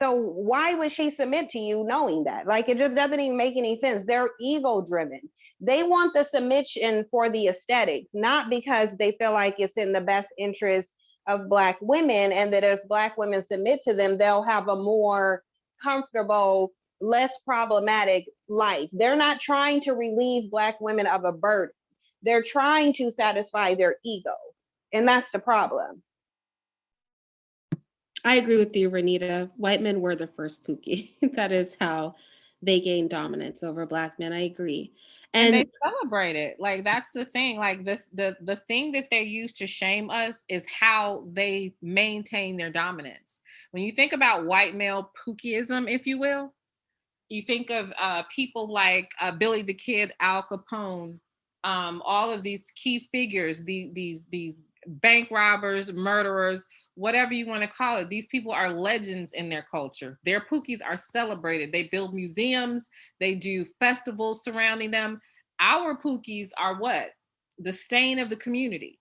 So why would she submit to you knowing that? Like, it just doesn't even make any sense. They're ego driven. They want the submission for the aesthetics, not because they feel like it's in the best interest of Black women, and that if Black women submit to them, they'll have a more comfortable, less problematic life. They're not trying to relieve Black women of a burden. They're trying to satisfy their ego. And that's the problem. I agree with you, Renita. White men were the first Pookie. That is how they gained dominance over Black men. I agree. And they celebrate it. Like, that's the thing. Like, the thing that they use to shame us is how they maintain their dominance. When you think about white male Pookieism, if you will, you think of people like Billy the Kid, Al Capone, all of these key figures, these bank robbers, murderers, whatever you want to call it. These people are legends in their culture. Their Pookies are celebrated. They build museums. They do festivals surrounding them. Our Pookies are what? The stain of the community.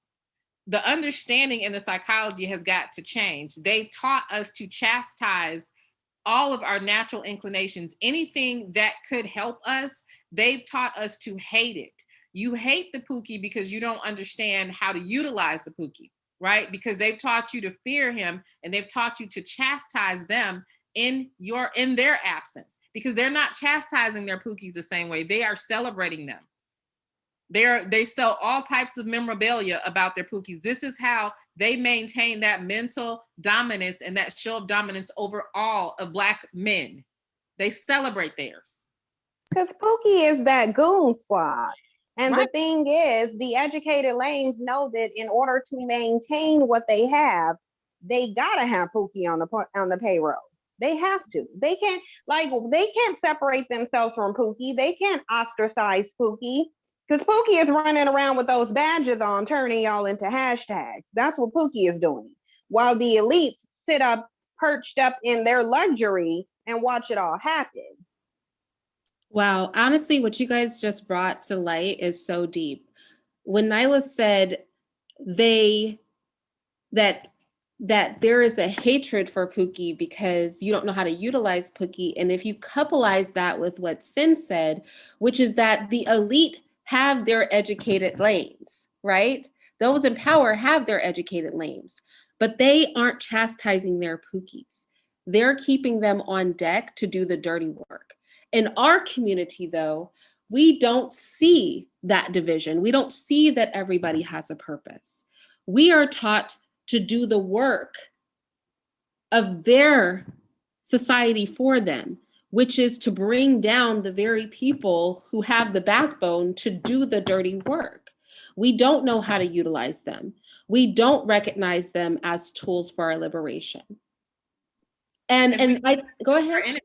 The understanding and the psychology has got to change. They've taught us to chastise all of our natural inclinations. Anything that could help us, they've taught us to hate it. You hate the Pookie because you don't understand how to utilize the Pookie, right? Because they've taught you to fear him, and they've taught you to chastise them in their absence, because they're not chastising their Pookies the same way. They are celebrating them. They sell all types of memorabilia about their Pookies. This is how they maintain that mental dominance and that show of dominance over all of Black men. They celebrate theirs. Because Pookie is that goon squad. And right. The thing is, the educated lanes know that in order to maintain what they have, they gotta have Pookie on the payroll. They have to. They can't separate themselves from Pookie. They can't ostracize Pookie. Because Pookie is running around with those badges on, turning y'all into hashtags. That's what Pookie is doing. While the elites sit up, perched up in their luxury and watch it all happen. Wow. Honestly, what you guys just brought to light is so deep. When Nyla said that there is a hatred for Pookie because you don't know how to utilize Pookie. And if you coupleize that with what Sin said, which is that the elite have their educated lanes, right? Those in power have their educated lanes, but they aren't chastising their Pookies. they're keeping them on deck to do the dirty work. In our community, though, we don't see that division. We don't see that everybody has a purpose. We are taught to do the work of their society for them, which is to bring down the very people who have the backbone to do the dirty work. We don't know how to utilize them. We don't recognize them as tools for our liberation. And I go ahead.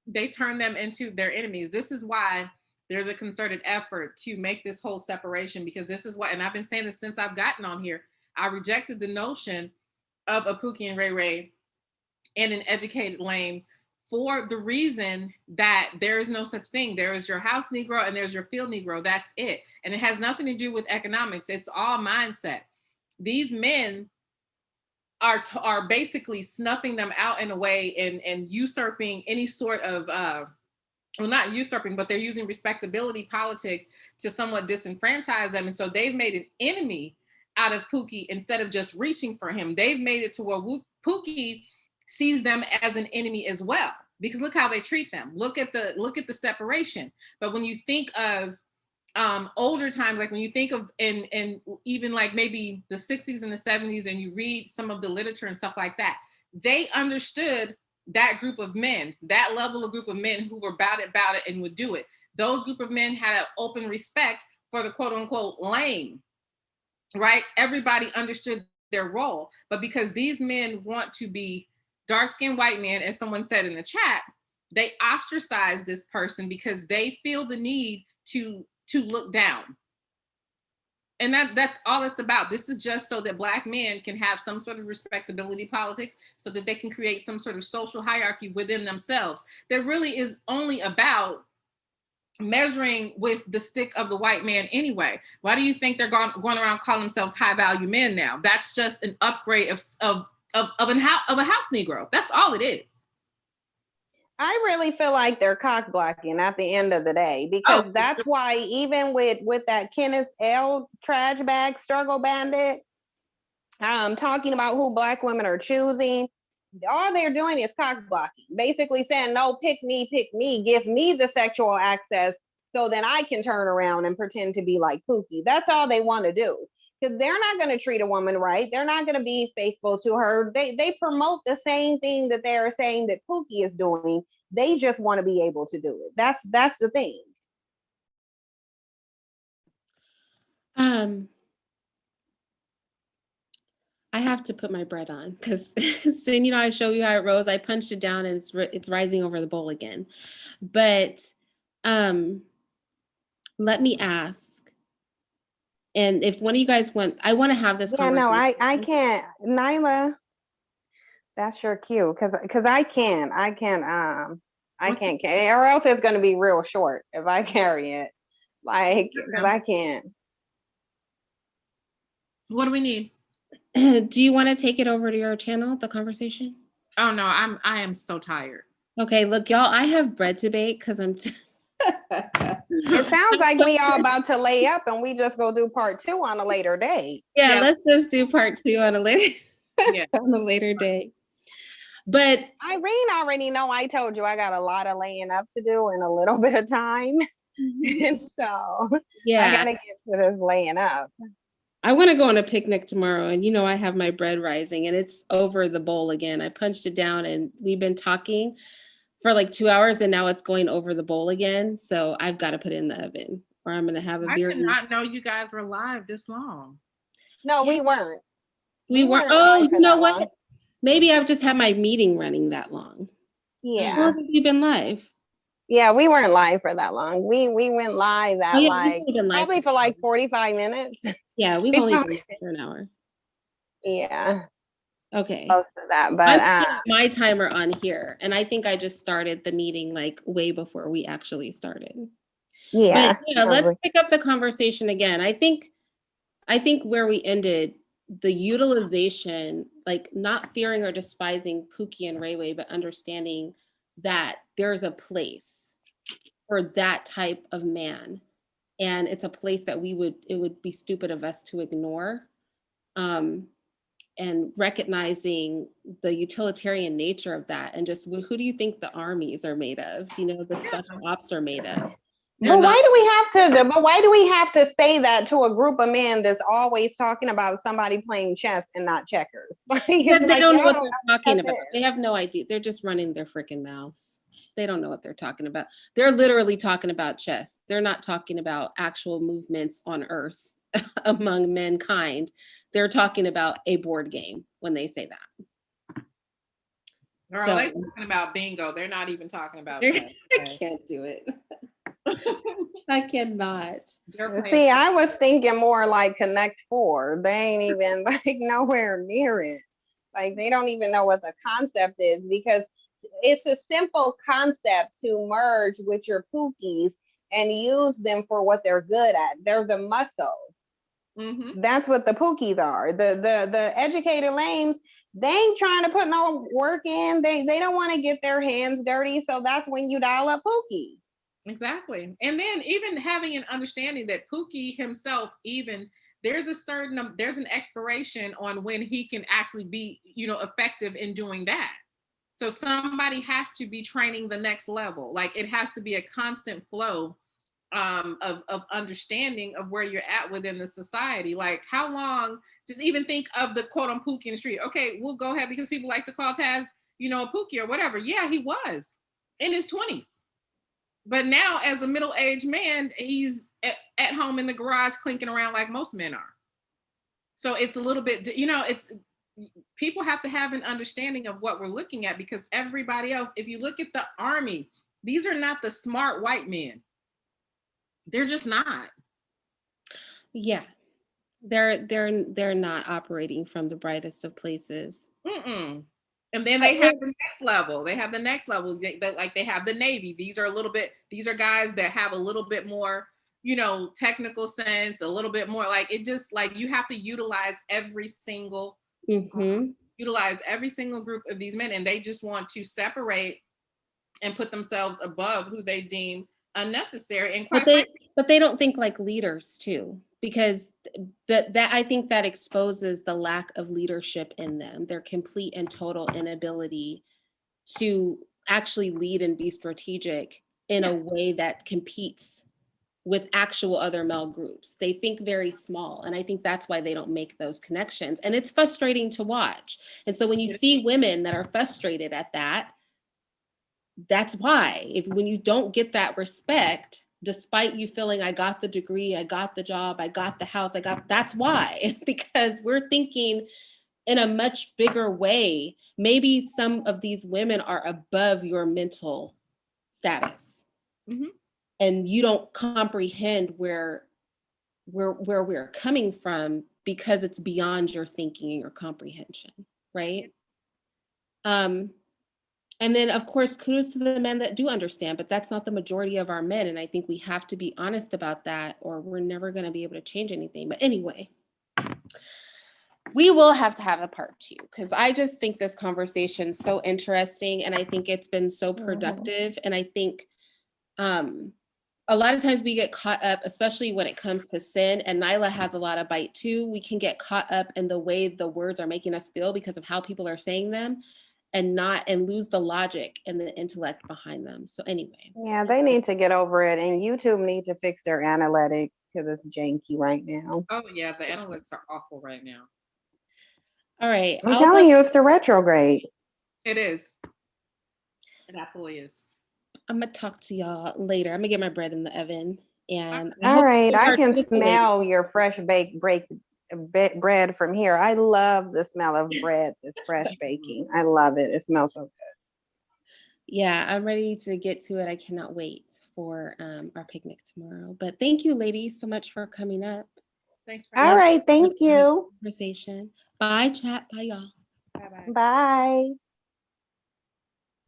They turn them into their enemies. This is why there's a concerted effort to make this whole separation, because this is what, and I've been saying this since I've gotten on here, I rejected the notion of a Pookie and Ray Ray in an educated lane for the reason that there is no such thing. There is your house Negro and there's your field Negro. That's it. And it has nothing to do with economics. It's all mindset. These men are basically snuffing them out in a way and usurping any sort of, well, not usurping, but they're using respectability politics to somewhat disenfranchise them. And so they've made an enemy out of Pookie instead of just reaching for him. They've made it to where Pookie sees them as an enemy as well, because look how they treat them. Look at the separation. But when you think of older times, like when you think of and even like maybe the 60s and the 70s, and you read some of the literature and stuff like that, they understood that group of men, that level of group of men who were about it and would do it. Those group of men had an open respect for the quote unquote lame, right? Everybody understood their role. But because these men want to be dark-skinned white men, as someone said in the chat, they ostracize this person because they feel the need to look down. And that's all it's about. This is just so that Black men can have some sort of respectability politics, so that they can create some sort of social hierarchy within themselves. That really is only about measuring with the stick of the white man anyway. Why do you think they're going around calling themselves high value men now? That's just an upgrade of a house Negro. That's all it is. I really feel like they're cock blocking at the end of the day, because that's why even with that Kenneth L. trash bag struggle bandit, talking about who Black women are choosing, all they're doing is cock blocking, basically saying, no, pick me, give me the sexual access so then I can turn around and pretend to be like Pookie. That's all they want to do, because they're not going to treat a woman right. They're not going to be faithful to her. They promote the same thing that they're saying that Pookie is doing. They just want to be able to do it. That's the thing. I have to put my bread on because you know, I show you how it rose. I punched it down and it's rising over the bowl again. But let me ask, and if one of you guys want, I want to have this conversation. No, I can't. Nyla, that's your cue, because I can't, or else it's going to be real short if I carry it, like, because I can't. What do we need? Do you want to take it over to your channel, the conversation? Oh no, I am so tired. Okay, look, y'all, I have bread to bake because I'm It sounds like we all about to lay up and we just go do part 2 on a later day. Yeah, let's just do part 2 on a later on a later day. But Irene already know I told you I got a lot of laying up to do in a little bit of time. And so I gotta get to this laying up. I want to go on a picnic tomorrow, and you know, I have my bread rising and it's over the bowl again. I punched it down and we've been talking for like 2 hours and now it's going over the bowl again. So I've got to put it in the oven or I'm going to have a beer. I did not know you guys were live this long. No, we weren't. We weren't. Oh, you know what? Long. Maybe I've just had my meeting running that long. Yeah. How long have you been live? Yeah, we weren't live for that long. We went live at probably for like 45 minutes. Yeah, we've only been live for an hour. Yeah. Okay. Close to that, but I put my timer on here, and I think I just started the meeting like way before we actually started. Yeah. But, yeah, let's pick up the conversation again. I think where we ended, the utilization, like not fearing or despising Pookie and Ray Ray, but understanding that there's a place for that type of man. And it's a place that it would be stupid of us to ignore. and recognizing the utilitarian nature of that, and just who do you think the armies are made of? Do you know the special ops are made of? But why do we have to say that to a group of men that's always talking about somebody playing chess and not checkers? Because they don't know what they're talking about. They have no idea. They're just running their freaking mouths. They don't know what they're talking about. They're literally talking about chess. They're not talking about actual movements on Earth among mankind. They're talking about a board game when they say that. Girl, they're talking about bingo. They're not even talking about chess. I can't do it. I cannot. See, I was thinking more like Connect Four. They ain't even like nowhere near it. Like they don't even know what the concept is, because it's a simple concept to merge with your pookies and use them for what they're good at. They're the muscle. Mm-hmm. That's what the pookies are. The educated lames, they ain't trying to put no work in. They don't want to get their hands dirty. So that's when you dial up Pookie. Exactly. And then even having an understanding that Pookie himself, even there's an expiration on when he can actually be, effective in doing that. So somebody has to be training the next level. Like it has to be a constant flow of understanding of where you're at within the society. Like how long, just even think of the quote on Pookie in the street. Okay, we'll go ahead, because people like to call Taz, a Pookie or whatever. Yeah, he was in his 20s. But now as a middle-aged man, he's at home in the garage clinking around like most men are. So it's a little bit, it's people have to have an understanding of what we're looking at, because everybody else, if you look at the army, these are not the smart white men. They're just not. Yeah. They're not operating from the brightest of places. Mm-mm. And then they have the next level. They have the Navy. These are guys that have a little bit more, technical sense, a little bit more like it, just like you have to utilize every single group of these men, and they just want to separate and put themselves above who they deem unnecessary. And but they don't think like leaders too, because that I think that exposes the lack of leadership in them, their complete and total inability to actually lead and be strategic in a way that competes with actual other male groups. They think very small, and I think that's why they don't make those connections, and it's frustrating to watch. And so when you see women that are frustrated at that, that's why. When you don't get that respect, despite you feeling I got the degree, I got the job, I got the house, that's why. Because we're thinking in a much bigger way. Maybe some of these women are above your mental status. Mm-hmm. And you don't comprehend where we're coming from, because it's beyond your thinking and your comprehension, right? And then, of course, kudos to the men that do understand, but that's not the majority of our men. And I think we have to be honest about that, or we're never going to be able to change anything. But anyway, we will have to have a part 2, because I just think this conversation is so interesting, and I think it's been so productive. Mm-hmm. And I think a lot of times we get caught up, especially when it comes to sin, and Nyla has a lot of bite too. We can get caught up in the way the words are making us feel because of how people are saying them, and lose the logic and the intellect behind them. So anyway. Yeah, they need to get over it, and YouTube need to fix their analytics, because it's janky right now. Oh yeah, the analytics are awful right now. All right. I'm telling you, it's the retrograde. It is. It absolutely is. I'm gonna talk to y'all later. I'm gonna get my bread in the oven. And all right, I can smell your fresh baked bread from here. I love the smell of bread that's fresh baking. I love it. It smells so good. Yeah, I'm ready to get to it. I cannot wait for our picnic tomorrow. But thank you, ladies, so much for coming up. Thanks for all right, thank you. Conversation. Bye, chat. Bye, y'all. Bye-bye. Bye.